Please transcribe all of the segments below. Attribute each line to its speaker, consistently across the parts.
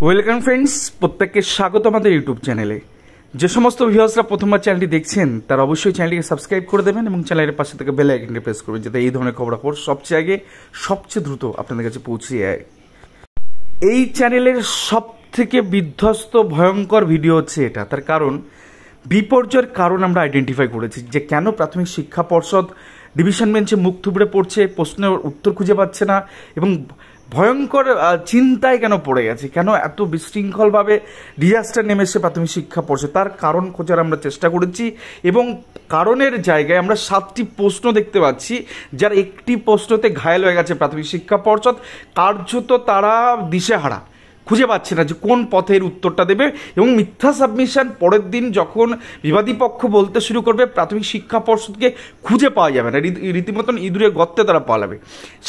Speaker 1: Welcome friends, প্রত্যেককে স্বাগত আমাদের ইউটিউব চ্যানেলে। যে সমস্ত ভিউয়ার্সরা প্রথমবার চ্যানেলটি দেখছেন তারা অবশ্যই চ্যানেলটিকে সাবস্ক্রাইব করে দেবেন এবং চ্যানেলের পাশে থেকে বেল আইকনটি প্রেস করবেন, যাতে এই ধরনের খবরাখবর সবচেয়ে আগে সবচেয়ে দ্রুত আপনাদের কাছে পৌঁছে যায়। এই চ্যানেলের সব থেকে বিধ্বস্ত ভয়ঙ্কর ভিডিও হচ্ছে এটা। তার কারণ, বিপর্যয়ের কারণ আমরা আইডেন্টিফাই করেছি যে কেন প্রাথমিক শিক্ষা পর্ষদ ডিভিশন বেঞ্চে মুখ থুবড়ে পড়ছে, প্রশ্নের উত্তর খুঁজে পাচ্ছে না এবং ভয়ঙ্কর চিন্তায় কেন পড়ে গেছে, কেন এত বিশৃঙ্খলভাবে ডিজাস্টার নেমে এসে প্রাথমিক শিক্ষা পর্ষদ, তার কারণ খোঁজার আমরা চেষ্টা করেছি। এবং কারণের জায়গায় আমরা 7টি প্রশ্ন দেখতে পাচ্ছি, যার একটি প্রশ্নতে ঘায়েল হয়ে গেছে প্রাথমিক শিক্ষা পর্ষদ। কার্যত তারা দিশেহারা, খুঁজে পাচ্ছে না যে কোন পথের উত্তরটা দেবে। এবং মিথ্যা সাবমিশন পরের দিন যখন বিবাদী পক্ষ বলতে শুরু করবে, প্রাথমিক শিক্ষা পর্ষদকে খুঁজে পাওয়া যাবে না, রীতিমতন ইঁদুরের গর্তে তারা পালাবে।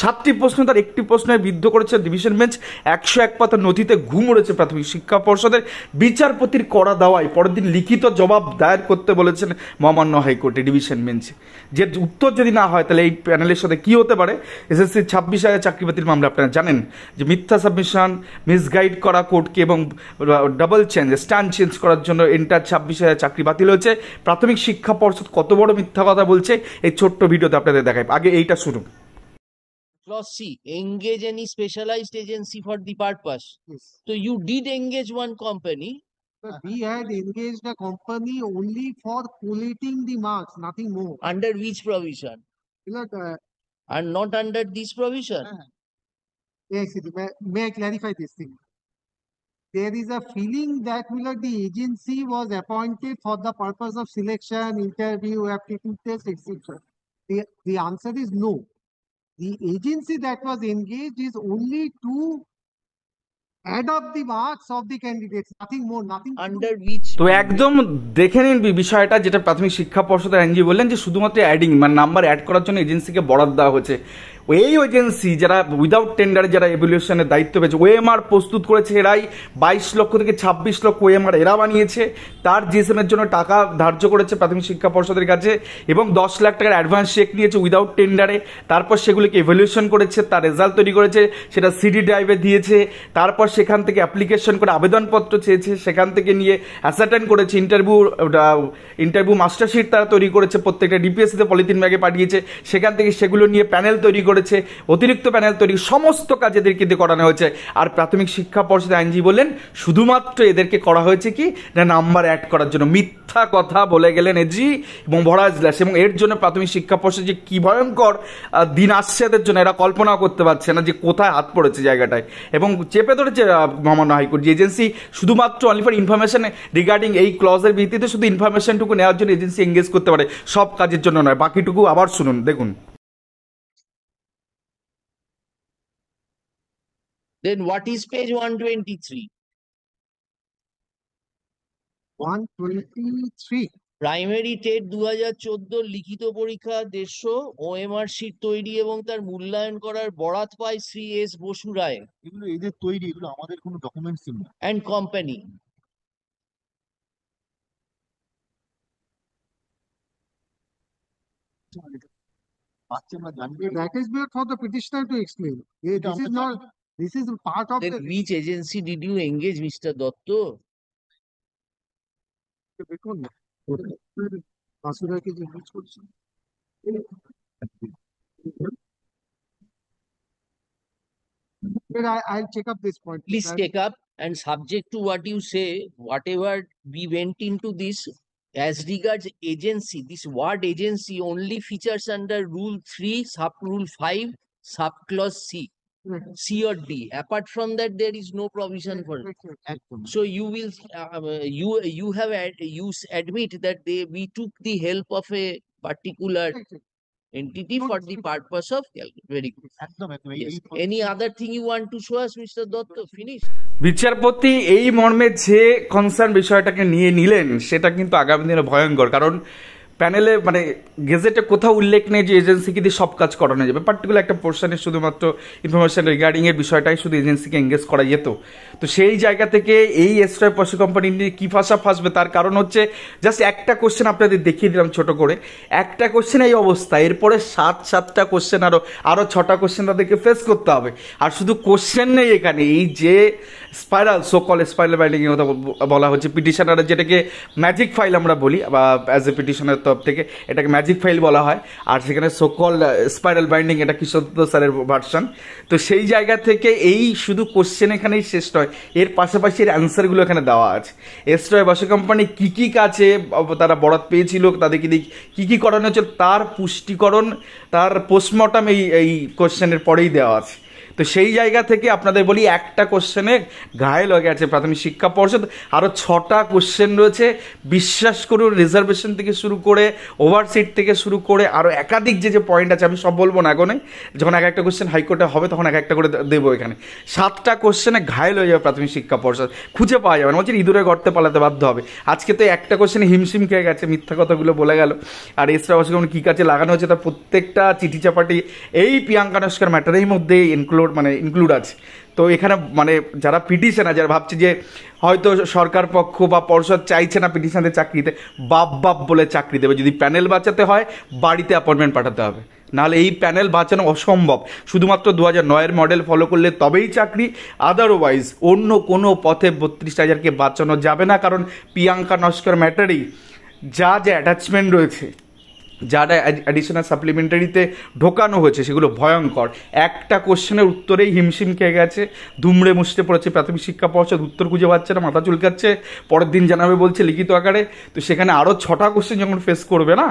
Speaker 1: 7টি প্রশ্ন, তার একটি প্রশ্নে বিদ্ধ করেছে ডিভিশন বেঞ্চ। 101 পাতা নথিতে ঘুম উড়েছে প্রাথমিক শিক্ষা পর্ষদের। বিচারপতির কড়া দাওয়ায় পরের দিন লিখিত জবাব দায়ের করতে বলেছেন মহামান্য হাইকোর্টে ডিভিশন বেঞ্চে। যে উত্তর যদি না হয় তাহলে এই প্যানেলের সাথে কী হতে পারে। এসএসসি 26,000 চাকরি বাতিল মামলা আপনারা জানেন যে মিথ্যা সাবমিশন, মিসগাইড করা কোর্টকে এবং ডাবল চেঞ্জ, স্ট্যান্ড চেঞ্জ করার জন্য এন্টার 26,000 চাকরি বাতিল হয়েছে। প্রাথমিক শিক্ষা পর্ষদ কত বড় মিথ্যা কথা বলছে এই ছোট্ট ভিডিওতে আপনাদের দেখাই। আগে এইটা শুনুন।
Speaker 2: Clause C, engage any specialized agency for the purpose. Yes. So you did engage one company.
Speaker 3: But we had engaged a company only for collating the marks, nothing more.
Speaker 2: Under which provision?
Speaker 3: Look,
Speaker 2: And not under this provision.
Speaker 3: yes, may I clarify this thing? There is a feeling that the agency was appointed for the purpose of selection, interview, aptitude test, etc. The answer is no. The agency that was engaged is only to add up the marks of the candidates, nothing more, nothing.
Speaker 2: Under which?
Speaker 1: তো একদম দেখে নিন বিষয়টা, যেটা প্রাথমিক শিক্ষা পর্ষদের আইনজীবী বললেন যে শুধুমাত্র অ্যাডিং মানে নাম্বার অ্যাড করার জন্য এজেন্সিকে বরাদ দেওয়া হয়েছে। এই এজেন্সি যারা উইদাউট টেন্ডারে যারা এভ্যালুয়েশনের দায়িত্ব পেয়েছে, ওএমআর প্রস্তুত করেছে এরাই। 22 লক্ষ থেকে 26 লক্ষ ওএমআর এরা বানিয়েছে। তার জিএসএমের জন্য টাকা ধার্য করেছে প্রাথমিক শিক্ষা পর্ষদের কাছে এবং 10 লাখ টাকার অ্যাডভান্স চেক নিয়েছে উইদাউট টেন্ডারে। তারপর সেগুলিকে এভ্যালুয়েশন করেছে, তার রেজাল্ট তৈরি করেছে, সেটা সিডি ড্রাইভে দিয়েছে। তারপর সেখান থেকে অ্যাপ্লিকেশন করে আবেদনপত্র চেয়েছে, সেখান থেকে নিয়ে অ্যাসাইনমেন্ট করেছে, ইন্টারভিউ মাস্টারশিট তারা তৈরি করেছে, প্রত্যেকটা ডিপিএসসিতে পলিথিন ব্যাগে পাঠিয়েছে। সেখান থেকে সেগুলো নিয়ে প্যানেল তৈরি করেছে, অতিরিক্ত প্যানেল তৈরি, সমস্ত কাজ এদেরকে দিয়ে করানো হয়েছে। আর প্রাথমিক শিক্ষা পর্ষদের আইনজীবী বললেন শুধুমাত্র এদেরকে করা হয়েছে কি না নাম্বার অ্যাড করার জন্য। মিথ্যা কথা বলে গেলেন এজি এবং ভরাজলাস। এবং এর জন্য প্রাথমিক শিক্ষা পর্ষদ যে কি ভয়ঙ্কর দিন আসছে এদের জন্য, এরা কল্পনাও করতে পারছে না যে কোথায় হাত পড়েছে জায়গাটায়। এবং চেপে ধরেছে মহামান্য হাইকোর্ট যে এজেন্সি শুধুমাত্র অনলি ফর ইনফরমেশন রিগার্ডিং এই ক্লজের ভিত্তিতে শুধু ইনফরমেশনটুকু নেওয়ার জন্য এজেন্সি এঙ্গেজ করতে পারে, সব কাজের জন্য নয়। বাকিটুকু আবার শুনুন, দেখুন।
Speaker 2: Then what is page 123?
Speaker 3: 123.
Speaker 2: Primary TET 2014 লিখিত পরীক্ষা 150 ওএমআর শিট তৈরি এবং তার মূল্যায়ন করার বরাত পায় শ্রী এস বসু রায়।
Speaker 4: এগুলো এদের তৈরি, এগুলো আমাদের কোনো ডকুমেন্টস নেই।
Speaker 2: And company.
Speaker 3: That is meant for the petitioner to explain. This is not. This is part of
Speaker 2: Then
Speaker 3: the.
Speaker 2: which agency did you engage, Mr. Dotto?
Speaker 3: Basura ke je reach করছে। I'll check up this point.
Speaker 2: Please take up, and subject to what you say, whatever we went into this as regards agency, this word agency only features under Rule 3, Sub-Rule 5, Sub-Clause C. C or D. Apart from that, there is no provision for it. So you will, you have admit that we took the help of a particular entity for the purpose of very good. Yes. Any other thing you want to show us, Mr. Dotto? Finish.
Speaker 1: বিচারপতি এই মর্মে যে concern বিষয়টাকে নিয়ে নিলেন সেটা কিন্তু আগামী দিনে ভয়ঙ্কর। কারণ প্যানেলে মানে গেজেটে কোথাও উল্লেখ নেই যে এজেন্সিকে দিয়ে সব কাজ করানো যাবে, পার্টিকুলার একটা পোর্শনের শুধুমাত্র ইনফরমেশন রিগার্ডিংয়ের বিষয়টাই শুধু এজেন্সিকে এঙ্গেজ করা যেত। তো সেই জায়গা থেকে এই এসট্রয় পশু কোম্পানি নিয়ে কী ফাঁসবে তার কারণ হচ্ছে জাস্ট একটা কোশ্চেন আপনাদের দেখিয়ে দিলাম ছোট করে, একটা কোশ্চেন এই অবস্থা, এরপরে সাতটা কোশ্চেন আরও 6টা কোশ্চেন তাদেরকে ফেস করতে হবে। আর শুধু কোশ্চেন নেই এখানে, এই যে স্পাইরাল স্পাইরাল বাইন্ডিংয়ের কথা বলা হচ্ছে, পিটিশনার যেটাকে ম্যাজিক ফাইল আমরা বলি বা অ্যাজ এ পিটিশনের তরফ থেকে এটাকে ম্যাজিক ফাইল বলা হয়, আর সেখানে স্পাইরাল বাইন্ডিং এটা কিশোর স্যারের ভার্সন। তো সেই জায়গা থেকে এই শুধু কোশ্চেন এখানেই শেষ নয়, এর পাশাপাশি এর অ্যান্সারগুলো এখানে দেওয়া আছে। এসট্রয় বসু কোম্পানি কী কী কাজে তারা বরাত পেয়েছিল, তাদেরকে দিয়ে কী কী করানো হচ্ছে তার পুষ্টিকরণ, তার পোস্টমর্টম এই কোশ্চেনের পরেই দেওয়া আছে। তো সেই জায়গা থেকে আপনাদের বলি, একটা কোশ্চেনে ঘায়েল হয়ে গেছে প্রাথমিক শিক্ষা পর্ষদ, আরও 6টা কোশ্চেন রয়েছে। বিশ্বাস করুন, রিজার্ভেশন থেকে শুরু করে ওভারসিট থেকে শুরু করে আরও একাধিক যে পয়েন্ট আছে, আমি সব বলবো না এখনই, যখন এক একটা কোশ্চেন হাইকোর্টে হবে তখন এক একটা করে দেবো। এখানে 7টা কোশ্চেনে ঘায়েল হয়ে যাবে প্রাথমিক শিক্ষা পর্ষদ, খুঁজে পাওয়া যাবে না, বলছেন ইঁদুরে গর্তে পালাতে বাধ্য হবে। আজকে তো একটা কোশ্চেনে হিমশিম খেয়ে গেছে, মিথ্যা কথাগুলো বলে গেল। আর এসরা বসু কী কাজে লাগানো হচ্ছে তার প্রত্যেকটা চিঠি চাপাটি এই প্রিয়াঙ্কা নস্কর ম্যাটারের মধ্যে ইনক্লুড আছে। তো এখানে মানে যারা পিটিশনার, যারা ভাবছে যে হয়তো সরকার পক্ষ বা পর্ষদ চাইছে না পিটিশনারদের চাকরিতে, বাপ বলে চাকরি দেবে। যদি প্যানেল বাঁচাতে হয় বাড়িতে অ্যাপয়েন্টমেন্ট পাঠাতে হবে, নাহলে এই প্যানেল বাঁচানো অসম্ভব। শুধুমাত্র 2009-এর মডেল ফলো করলে তবেই চাকরি, আদারওয়াইজ অন্য কোনো পথে 32,000কে বাঁচানো যাবে না। কারণ প্রিয়াঙ্কা নস্কর ম্যাটারেই যা অ্যাটাচমেন্ট রয়েছে, যারা অ্যাডিশনাল সাপ্লিমেন্টারিতে ঢোকানো হয়েছে সেগুলো ভয়ঙ্কর। একটা কোশ্চেনের উত্তরেই হিমশিম খেয়ে গেছে, দুমড়ে মুছড়ে পড়েছে প্রাথমিক শিক্ষা পর্ষদ, উত্তর খুঁজে পাচ্ছে না, মাথা চুলকাচ্ছে, পরের দিন জানাবে বলছে লিখিত আকারে। তো সেখানে আরও 6টা কোশ্চেন যখন ফেস করবে না,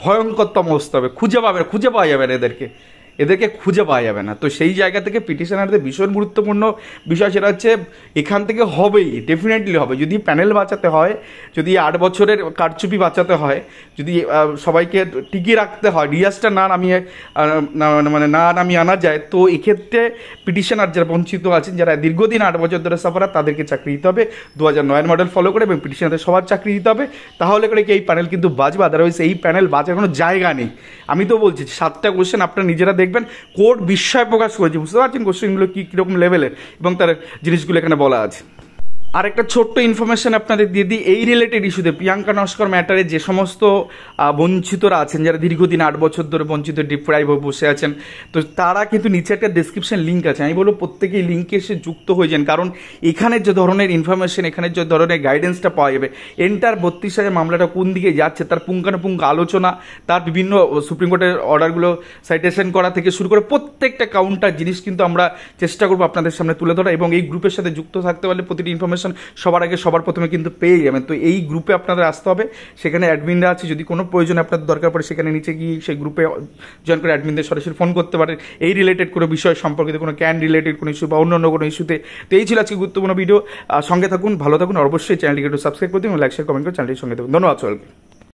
Speaker 1: ভয়ঙ্করতম অবস্থা হবে, খুঁজে পাওয়া যাবে না এদেরকে খুঁজে পাওয়া যাবে না। তো সেই জায়গা থেকে পিটিশনারদের ভীষণ গুরুত্বপূর্ণ বিষয় সেটা হচ্ছে এখান থেকে হবেই, ডেফিনেটলি হবে। যদি প্যানেল বাঁচাতে হয়, যদি 8 বছরের কারচুপি বাঁচাতে হয়, যদি সবাইকে টিকিয়ে রাখতে হয়, রিয়াজটা না নামিয়ে আনা যায়, তো এক্ষেত্রে পিটিশনার যারা বঞ্চিত আছেন, যারা দীর্ঘদিন 8 বছর ধরে সাফারার, তাদেরকে চাকরি দিতে হবে 2009-এর মডেল ফলো করে, এবং পিটিশনারদের সবার চাকরি দিতে হবে। তাহলে করে কি এই প্যানেল কিন্তু বাঁচবে, আদারওয়াইজ এই প্যানেল বাঁচার কোনো জায়গা নেই। আমি তো বলছি 7টা কোশ্চেন আপনারা নিজেরা দেখবেন, কোর্ট বিস্ময় প্রকাশ করেছে, বুঝতে পারছেন কোশ্চেনগুলো কীরকম লেভেলের এবং তার জিনিসগুলো এখানে বলা আছে। আর একটা ছোট্ট ইনফরমেশন আপনাদের দিয়ে দিই, এই রিলেটেড ইস্যুতে প্রিয়াঙ্কা নস্কর ম্যাটারে যে সমস্ত বঞ্চিতরা আছেন, যারা দীর্ঘদিন 8 বছর ধরে বঞ্চিত ডিপ্রাইভ হয়ে বসে আছেন, তো তারা কিন্তু নিচে একটা ডেসক্রিপশন লিঙ্ক আছে, আমি বলবো প্রত্যেকেই লিঙ্কে এসে যুক্ত হয়ে যান। কারণ এখানে যে ধরনের ইনফরমেশন, এখানে যে ধরনের গাইডেন্সটা পাওয়া যাবে, এন্টার 32,000 মামলাটা কোন দিকে যাচ্ছে তার পুঙ্খানুপুঙ্খ আলোচনা, তার বিভিন্ন সুপ্রিম কোর্টের অর্ডারগুলো সাইটেশন করা থেকে শুরু করে প্রত্যেকটা কাউন্টার জিনিস কিন্তু আমরা চেষ্টা করবো আপনাদের সামনে তুলে ধরা। এবং এই গ্রুপের সাথে যুক্ত থাকতে পারলে প্রতিটি ইনফরমেশন সবার আগে সবার প্রথমে কিন্তু পেয়ে যাবেন। তো এই গ্রুপে আপনাদের আসতে হবে, সেখানে অ্যাডমিনরা আছে, যদি কোনো প্রয়োজন আপনাদের দরকার পড়ে সেখানে নিচে গিয়ে সেই গ্রুপে জয়েন করে অ্যাডমিনদের সরাসরি ফোন করতে পারেন এই রিলেটেড কোনো বিষয় সম্পর্কিত, কোনো ক্যান রিলেটেড কোনো ইস্যু বা অন্য কোনো ইস্যুতে। তো এই ছিল আজকে গুরুত্বপূর্ণ ভিডিও। সঙ্গে থাকুন, ভালো থাকুন, অবশ্যই চ্যানেলটিকে একটু সাবস্ক্রাইব করে দিন, লাইক শেয়ার কমেন্ট করে চ্যানেলটির সঙ্গে থাকুন। ধন্যবাদ সকলকে।